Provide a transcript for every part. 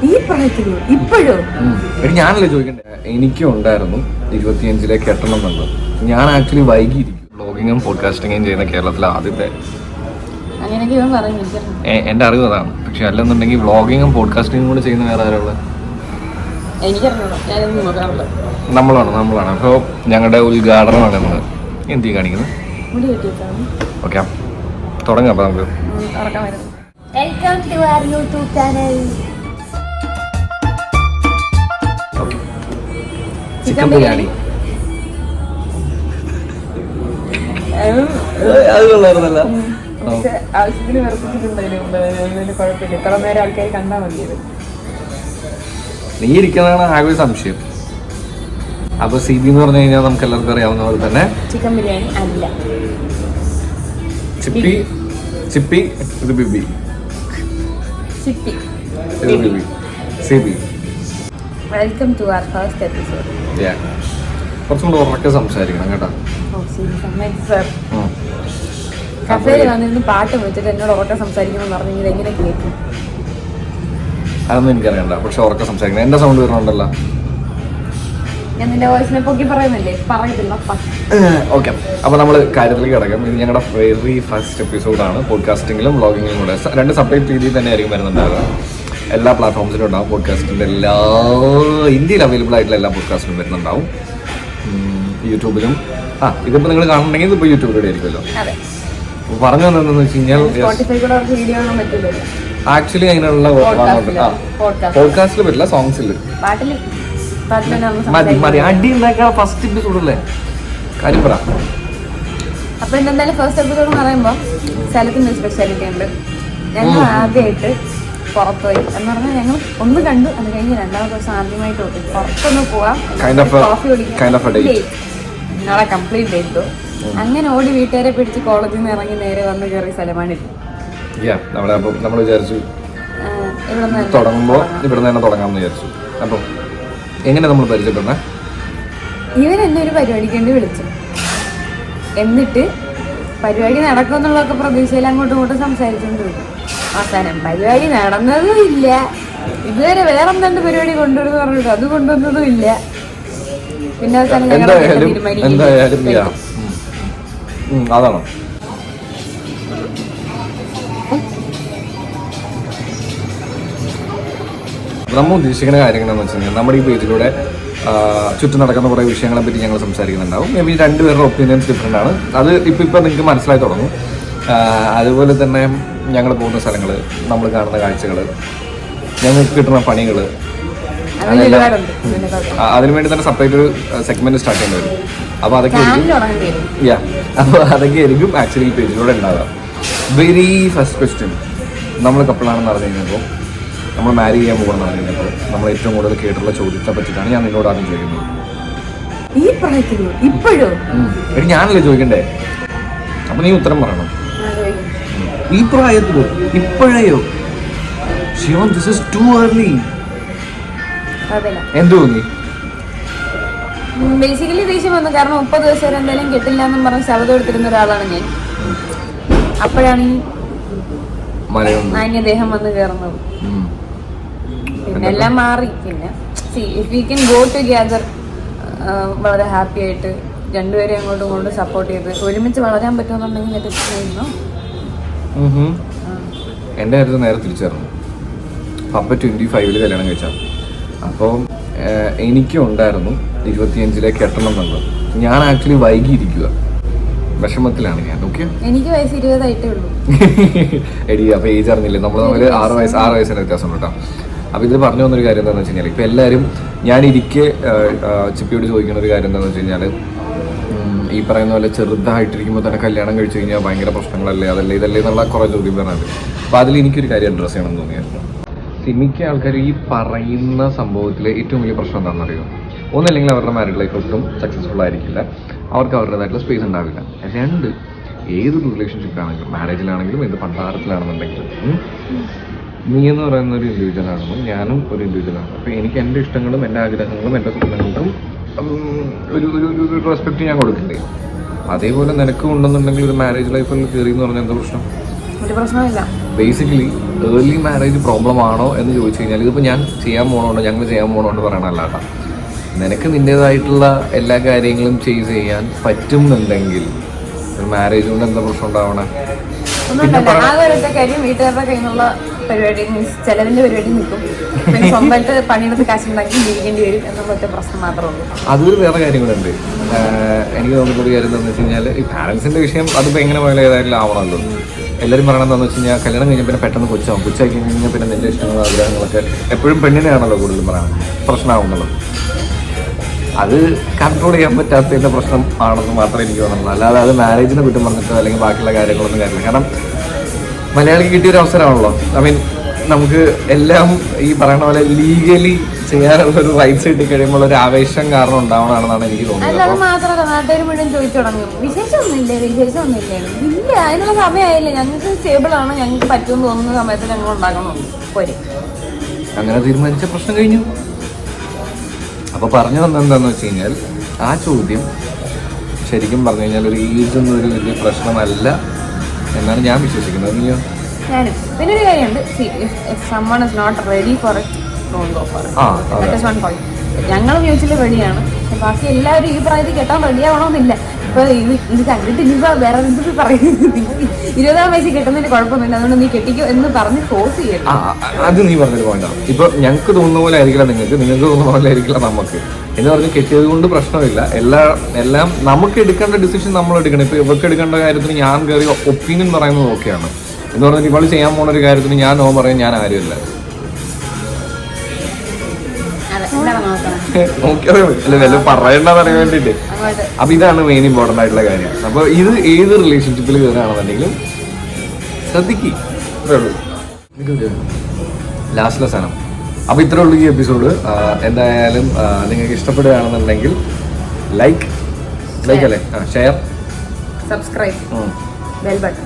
ഈ പ്രായത്തിലോ ഇപ്പോഴോ? ഞാനല്ലേ ചോദിക്കണ്ടേ? എനിക്കും ഉണ്ടായിരുന്നു 25 കെട്ടണം എന്നുള്ളത്. ഞാൻ ആക്ച്വലി വൈകിയിരിക്കും. വ്ളോഗിങ്ങും പോഡ്കാസ്റ്റിങ്ങും ചെയ്യുന്ന കേരളത്തിലെ ആദ്യത്തെ എന്റെ അറിവ് അതാണ്. പക്ഷെ അല്ലെന്നുണ്ടെങ്കിൽ വ്ളോഗിങ്ങും പോഡ്കാസ്റ്റിങ്ങും കൂടെ ചെയ്യുന്ന വേറെ ആരുള്ള? നമ്മളാണ്. അപ്പോൾ ഞങ്ങളുടെ ഉദ്ഘാടനമാണ് ഇന്ന്. എന്ത് കാണിക്കുന്നത്? ഓക്കെ, തുടങ്ങാം. അപ്പൊ നമുക്ക് welcome to our YouTube channel. Chicken biryani അത് കൊള്ളായിരുന്നല്ല. ആവശ്യത്തിന് വെറുപ്പിച്ചിട്ടുണ്ടായിരുന്നു. കുഴപ്പമില്ല, ഇത്ര നേരം ആൾക്കാർ കണ്ടാൽ മതിയത്. നീ ഇരിക്കുന്നതാണ് ആകെ സംശയം. അപ്പൊ CB എന്ന് പറഞ്ഞു കഴിഞ്ഞാൽ നമുക്ക് എല്ലാവർക്കും അറിയാവുന്ന പോലെ തന്നെ ചിക്കൻ ബിരിയാണി അല്ല, ചിപ്പി ഇത് BB, CB. Welcome to our first episode. കുറച്ചും കൂടെ ഉറക്കെ സംസാരിക്കണം കേട്ടോ. കഫേയിൽ വന്നിരുന്ന് പാട്ട് വെച്ചിട്ട് എന്നോട് ഉറക്കെ സംസാരിക്കണം പറഞ്ഞെങ്കിൽ എങ്ങനെ കേൾക്കും? അതൊന്നും എനിക്കറിയണ്ട, പക്ഷെ ഉറക്കെ സംസാരിക്കണം. എന്റെ സൗണ്ട് വരണുണ്ടല്ലോ. ഞാൻ നിന്റെ വോയിസിനെ പൊക്കി പറയുന്നില്ലേ? പറയത്തില്ല. ഓക്കെ, അപ്പോൾ നമ്മൾ കാര്യത്തിലേക്ക് കിടക്കാം. ഇത് ഞങ്ങളുടെ വെരി ഫസ്റ്റ് എപ്പിസോഡാണ്. പോഡ്കാസ്റ്റിങ്ങിലും വ്ളോഗിങ്ങിലും കൂടെ 2 സെപ്പറേറ്റ് രീതിയിൽ തന്നെ ആയിരിക്കും വരുന്നുണ്ടാവുക. എല്ലാ പ്ലാറ്റ്ഫോംസിലും ഉണ്ടാവും. പോഡ്കാസ്റ്റിൻ്റെ ഇന്ത്യയിൽ അവൈലബിൾ ആയിട്ടുള്ള എല്ലാ പോഡ്കാസ്റ്റിലും വരുന്നുണ്ടാവും. യൂട്യൂബിലും ഇതിപ്പോൾ നിങ്ങൾ കാണുന്നുണ്ടെങ്കിൽ ഇതിപ്പോൾ യൂട്യൂബിലൂടെ ആയിരിക്കുമല്ലോ. പറഞ്ഞു വന്നതെന്ന് വെച്ച് കഴിഞ്ഞാൽ ആക്ച്വലി അതിനുള്ള പോഡ്കാസ്റ്റിൽ പറ്റില്ല, സോങ്സിൽ മതി. അടി ഉണ്ടാക്കാൻ ഫസ്റ്റ് എപ്പിസോഡല്ലേ, കാര്യം പറ. അപ്പൊ എന്തായാലും ഫസ്റ്റ് എപ്പിസോഡ് എന്ന് പറയുമ്പോൾ സ്ഥലത്തിന്റെ സ്പെഷ്യാലിറ്റി ഉണ്ട്. ഞങ്ങൾ ആദ്യമായിട്ട് പുറത്തുപോയി എന്ന് പറഞ്ഞാൽ ഞങ്ങൾ ഒന്ന് കണ്ടു, അത് കഴിഞ്ഞ് 2ാമത്തെ ദിവസം ആദ്യമായിട്ട് പുറത്തൊന്ന് പോവാം, കോഫി കുടിക്കാം. ഞങ്ങളെ കംപ്ലീറ്റ് ചെയ്തു. അങ്ങനെ ഓടി വീട്ടുകാരെ പിടിച്ച് കോളേജിൽ നിന്ന് ഇറങ്ങി നേരെ വന്ന് കയറി സ്ഥലമാണ്. നമ്മൾ വിചാരിച്ചു തുടങ്ങുമ്പോൾ ഇവിടെ നിന്ന് തന്നെ തുടങ്ങാമെന്ന് വിചാരിച്ചു. അപ്പം എങ്ങനെ നമ്മൾ പരിചയപ്പെടുന്നത്? ഇവൻ എന്നെ ഒരു പരിപാടിക്ക് വേണ്ടി വിളിച്ചു. എന്നിട്ട് പരിപാടി നടക്കുമെന്നുള്ളതൊക്കെ പ്രതീക്ഷയിൽ അങ്ങോട്ടും ഇങ്ങോട്ടും സംസാരിച്ചുകൊണ്ടിരുന്നു. അവസാനം പരിപാടി നടന്നതും ഇല്ല. ഇതുവരെ വേറെ എന്തെങ്കിലും പരിപാടി കൊണ്ടുവരുന്നു പറഞ്ഞിട്ട് അത് കൊണ്ടുവന്നതും ഇല്ല. പിന്നെ അവസാനം അതാണോ നമ്മൾ ഉദ്ദേശിക്കുന്ന കാര്യങ്ങളെന്ന് വെച്ച് കഴിഞ്ഞാൽ നമ്മുടെ ഈ പേജിലൂടെ ചുറ്റും നടക്കുന്ന കുറേ വിഷയങ്ങളെ പറ്റി ഞങ്ങൾ സംസാരിക്കുന്നുണ്ടാവും. മേ ബി 2 പേരുടെ ഒപ്പീനിയൻസ് ഡിഫറെൻ്റ് ആണ്. അത് ഇപ്പം നിങ്ങൾക്ക് മനസ്സിലായി തുടങ്ങും. അതുപോലെ തന്നെ ഞങ്ങൾ പോകുന്ന സ്ഥലങ്ങൾ, നമ്മൾ കാണുന്ന കാഴ്ചകൾ, ഞങ്ങൾക്ക് കിട്ടുന്ന പണികൾ, അതിനുവേണ്ടി തന്നെ സെപ്പറേറ്റ് ഒരു സെഗ്മെന്റ് സ്റ്റാർട്ട് ചെയ്യേണ്ടി വരും. അപ്പോൾ അതൊക്കെ ആയിരിക്കും ആക്ച്വലി ഈ പേജിലൂടെ ഉണ്ടാവുക. വെരി ഫസ്റ്റ് ക്വസ്റ്റ്യൻ, നമ്മൾ കപ്പിളാണെന്ന് പറഞ്ഞു കഴിഞ്ഞപ്പോൾ, നമ്മൾ മാരി ചെയ്യാൻ പോകണമെന്ന് പറഞ്ഞു കഴിഞ്ഞപ്പോൾ നമ്മൾ ഏറ്റവും കൂടുതൽ കേട്ടുള്ള ചോദ്യത്തെ പറ്റിയിട്ടാണ് ഞാൻ നിന്നോട് ആദ്യം ചോദിക്കുന്നത്. ഈ പ്രായത്തിലോ ഇപ്പോഴോ? ഞാനല്ലേ ചോദിക്കണ്ടേ? അപ്പൊ നീ ഉത്തരം പറയണം. ഈ പ്രായത്തിലോ ഇപ്പോഴയോ? Sivan, this is too early. എന്ത് തോന്നി? ബേസിക്കലി ദേഷ്യം വന്നു. കാരണം 30 ദിവസം വരെ എന്തായാലും കെട്ടില്ല എന്നും പറഞ്ഞ് ശബ്ദം എടുത്തിരുന്ന ഒരാളാണ് ഞാൻ. അപ്പോഴാണ് ഈ മാന്യദേഹം വന്ന് കയറുന്നത്. പിന്നെ എല്ലാം മാറി. പിന്നെ if you can go together വളരെ ഹാപ്പി ആയിട്ട് രണ്ടുപേരെയും അങ്ങോട്ടും ഇങ്ങോട്ടും സപ്പോർട്ട് ചെയ്ത് ഒരുമിച്ച് വളരാൻ പറ്റുമെന്നുണ്ടെങ്കിൽ എൻ്റെ കാര്യത്തിൽ നേരെ തിരിച്ചായിരുന്നു. പപ്പ 25 കല്യാണം കഴിച്ചാൽ. അപ്പോൾ എനിക്കും ഉണ്ടായിരുന്നു 25 കെട്ടണം എന്നുള്ളത്. ഞാൻ ആക്ച്വലി വൈകിയിരിക്കുക, വിഷമത്തിലാണ് ഞാൻ. ഓക്കെ, എനിക്ക് വയസ്സ് 20 ആയിട്ടേ ഉള്ളൂ. എടി, അപ്പോൾ ഏജ് അറിഞ്ഞില്ലേ? നമ്മൾ തമ്മിൽ 6 വയസ്സിന് വ്യത്യാസം കേട്ടോ. അപ്പോൾ ഇതിൽ പറഞ്ഞു വന്നൊരു കാര്യം എന്താണെന്ന് വെച്ച് കഴിഞ്ഞാൽ, ഇപ്പോൾ എല്ലാവരും ഞാനിരിക്കെ ചിപ്പിയോട് ചോദിക്കുന്ന ഒരു കാര്യം എന്താണെന്ന് വെച്ച് കഴിഞ്ഞാൽ, ഈ പറയുന്ന പോലെ ചെറുതായിട്ടിരിക്കുമ്പോൾ തന്നെ കല്യാണം കഴിച്ചു കഴിഞ്ഞാൽ ഭയങ്കര പ്രശ്നങ്ങളല്ലേ, അതല്ലേ ഇതല്ലേ എന്നുള്ള കുറേ ചോദ്യം പറഞ്ഞത്. അപ്പോൾ അതിൽ എനിക്കൊരു കാര്യം അഡ്രസ്സ് ചെയ്യണമെന്ന് തോന്നിയായിരുന്നു. മിക്ക ആൾക്കാർ ഈ പറയുന്ന സംഭവത്തിൽ ഏറ്റവും വലിയ പ്രശ്നം എന്താണെന്ന് അറിയുമോ? ഒന്നല്ലെങ്കിൽ അവരുടെ മാരീഡ് ലൈഫ് ഒട്ടും സക്സസ്ഫുൾ ആയിരിക്കില്ല, അവർക്ക് അവരുടേതായിട്ടുള്ള സ്പേസ് ഉണ്ടാവില്ല. 2, ഏതൊരു റിലേഷൻഷിപ്പിലാണെങ്കിലും, മാരേജിലാണെങ്കിലും, എന്ത് പണ്ടാരത്തിലാണെന്നുണ്ടെങ്കിലും, നീ എന്ന് പറയുന്ന ഒരു ഇൻഡിവിജ്വൽ ആണെന്നും ഞാനും ഒരു ഇൻഡിവിജ്വലാണ്. അപ്പോൾ എനിക്ക് എൻ്റെ ഇഷ്ടങ്ങളും എൻ്റെ ആഗ്രഹങ്ങളും എൻ്റെ സ്വപ്നങ്ങൾക്കും ഒരു റെസ്പെക്റ്റ് ഞാൻ കൊടുക്കണ്ടേ? അതേപോലെ നിനക്കും ഉണ്ടെന്നുണ്ടെങ്കിൽ ഒരു മാരേജ് ലൈഫിൽ കയറി എന്ന് പറഞ്ഞാൽ എന്താ പ്രശ്നം? ഒരു പ്രശ്നമില്ല. ബേസിക്കലി ഏർലി മാരേജ് പ്രോബ്ലം ആണോ എന്ന് ചോദിച്ചു കഴിഞ്ഞാൽ ഇതിപ്പോൾ ഞാൻ ചെയ്യാൻ പോകണോണ്ടോ ഞങ്ങൾ ചെയ്യാൻ പോകണോണ്ട് പറയണല്ല കേട്ടോ. നിനക്ക് നിൻ്റേതായിട്ടുള്ള എല്ലാ കാര്യങ്ങളും ചെയ്യാൻ പറ്റുന്നുണ്ടെങ്കിൽ ഒരു മാരേജ് കൊണ്ട് എന്താ പ്രശ്നം ഉണ്ടാവണേ? ഒന്നുമില്ല, ആകെ ഒരൊറ്റ കാര്യം വീട്ടുകാരുടെ കയ്യിൽ നിന്നുള്ള പരിപാടി മീൻസ് ചെലവിന്റെ പരിപാടി നിൽക്കും, പിന്നെ സ്വന്തമായിട്ട് പണിയെടുത്ത് കാശുണ്ടാക്കി ജീവിക്കേണ്ടി വരും എന്നുള്ള ഒറ്റ പ്രശ്നം മാത്രമേ ഉള്ളൂ. അതൊരു വേറെ കാര്യങ്ങളുണ്ട്. എനിക്ക് തോന്നുന്നൊരു കാര്യം എന്താണെന്ന് വെച്ച് കഴിഞ്ഞാൽ ഈ പാരൻസിൻ്റെ വിഷയം അതിപ്പോൾ എങ്ങനെ പോയാലും ഏതായാലും ആവണമല്ലോ. എല്ലാവരും പറയണത് എന്താണെന്ന് വെച്ച് കഴിഞ്ഞാൽ കല്യാണം കഴിഞ്ഞാൽ പിന്നെ പെട്ടെന്ന് കൊച്ചാക്കി കഴിഞ്ഞാൽ പിന്നെ നിൻ്റെ ഇഷ്ടങ്ങളും ആഗ്രഹങ്ങളൊക്കെ എപ്പോഴും പെണ്ണിനെയാണല്ലോ കൂടുതലും പറയുന്നത് പ്രശ്നമാവുന്നുള്ളത്. അത് കൺട്രോൾ ചെയ്യാൻ പറ്റാത്തതിൻ്റെ പ്രശ്നം ആണെന്ന് മാത്രമേ എനിക്ക് തോന്നുന്നുള്ളൂ. അല്ലാതെ അത് മാരേജിനെ കുറ്റം പറഞ്ഞിട്ടോ അല്ലെങ്കിൽ ബാക്കിയുള്ള കാര്യങ്ങളൊന്നും കാര്യമില്ല. കാരണം മലയാളിക്ക് കിട്ടിയൊരു അവസരമാണല്ലോ. ഐ മീൻ നമുക്ക് എല്ലാം ഈ പറയുന്ന പോലെ ലീഗലി ചെയ്യാനുള്ള ഒരു റൈറ്റ്സ് കിട്ടി കഴിയുമ്പോൾ ഒരു ആവേശം കാരണം ഉണ്ടാവണമെന്നാണ് എനിക്ക് തോന്നുന്നത്. അത് മാത്രമല്ല, നാട്ടുകാർ മുഴുവൻ ചോദിച്ചു തുടങ്ങും വിശേഷമൊന്നുമില്ലേ ഇല്ല, അതിനുള്ള സമയമായില്ലേ, ഞങ്ങൾക്ക് സ്റ്റേബിൾ ആണ്, ഞങ്ങൾക്ക് പറ്റുമെന്ന് തോന്നുന്ന സമയത്ത് ഞങ്ങൾ ഉണ്ടാക്കണമുണ്ട് പോരെ. അങ്ങനെ തീരുമാനിച്ച പ്രശ്നം കഴിഞ്ഞു. അപ്പോൾ പറഞ്ഞു വന്നെന്താണെന്ന് വെച്ച് കഴിഞ്ഞാൽ ആ ചോദ്യം ശരിക്കും പറഞ്ഞു കഴിഞ്ഞാൽ ഒരു ഏജൊന്നും ഒരു വലിയ പ്രശ്നമല്ല എന്നാണ് ഞാൻ വിശ്വസിക്കുന്നത്. നീയോ? ഞാനും. പിന്നെ ഒരു കാര്യമുണ്ട്, someone is not ready for it, don't go for it. That is one point. ഞങ്ങളും മ്യൂച്വലി റെഡിയാണ്, പക്ഷെ ബാക്കി എല്ലാവരും ഈ പ്രായത്തിൽ കെട്ടാൻ റെഡിയാവണമെന്നില്ല. ഇപ്പൊ ഇത് കണ്ടിട്ട് ഇനിയിപ്പോ വേറെ എന്ത് പറയുന്നത്, 20-ാം വയസ്സിൽ കെട്ടുന്നതിന് കുഴപ്പമൊന്നുമില്ല, അതുകൊണ്ട് നീ കെട്ടിക്കോ എന്ന് പറഞ്ഞ് ഫോഴ്സ് ചെയ്യണം. അത് നീ പറഞ്ഞൊരു പോയിന്റാണ്. ഇപ്പൊ ഞങ്ങൾക്ക് തോന്നുന്ന പോലെ ആയിരിക്കില്ല നിങ്ങൾക്ക് തോന്നുന്ന പോലെ ആയിരിക്കില്ല നമുക്ക് എന്ന് പറഞ്ഞ് കെട്ടിയത് കൊണ്ട് പ്രശ്നമില്ല. എല്ലാം നമുക്ക് എടുക്കേണ്ട ഡിസിഷൻ നമ്മൾ എടുക്കണം. ഇപ്പൊ ഇവർക്ക് എടുക്കേണ്ട കാര്യത്തിന് ഞാൻ കയറി ഒപ്പീനിയൻ പറയുന്നത് ഓക്കെയാണ് എന്ന് പറഞ്ഞാൽ ഇവൾ ചെയ്യാൻ പോകുന്ന ഒരു കാര്യത്തിന് ഞാൻ നോ പറയാൻ ഞാൻ ആരുമില്ല. നോക്കിയാൽ അല്ലെ വല്ല പറയണ്ടെന്നറിയാൻ വേണ്ടിയിട്ട്. അപ്പൊ ഇതാണ് മെയിൻ ഇമ്പോർട്ടൻ്റ് ആയിട്ടുള്ള കാര്യം. അപ്പൊ ഇത് ഏത് റിലേഷൻഷിപ്പിൽ കയറുകയാണെന്നുണ്ടെങ്കിലും ശ്രദ്ധിക്കുക. ലാസ്റ്റ് ലെസ്സാണ്. അപ്പൊ ഇത്രേ ഉള്ളൂ ഈ എപ്പിസോഡ്. എന്തായാലും നിങ്ങൾക്ക് ഇഷ്ടപ്പെടുകയാണെന്നുണ്ടെങ്കിൽ ലൈക്ക് അല്ലേ, ഷെയർ, സബ്സ്ക്രൈബ്, ബെൽ ബട്ടൺ.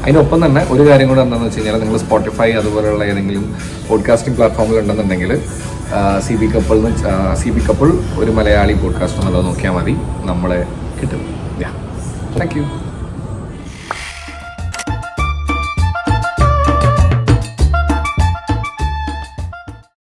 അതിനൊപ്പം തന്നെ ഒരു കാര്യം കൂടെ എന്താണെന്ന് വെച്ച് കഴിഞ്ഞാൽ നിങ്ങൾ സ്പോട്ടിഫൈ അതുപോലെയുള്ള ഏതെങ്കിലും പോഡ്കാസ്റ്റിംഗ് പ്ലാറ്റ്ഫോമിൽ ഉണ്ടെന്നുണ്ടെങ്കിൽ സി ബി കപ്പിൾ ഒരു മലയാളി പോഡ്കാസ്റ്റ് എന്നുള്ളത് നോക്കിയാൽ മതി, നമ്മളെ കിട്ടും. Thank you.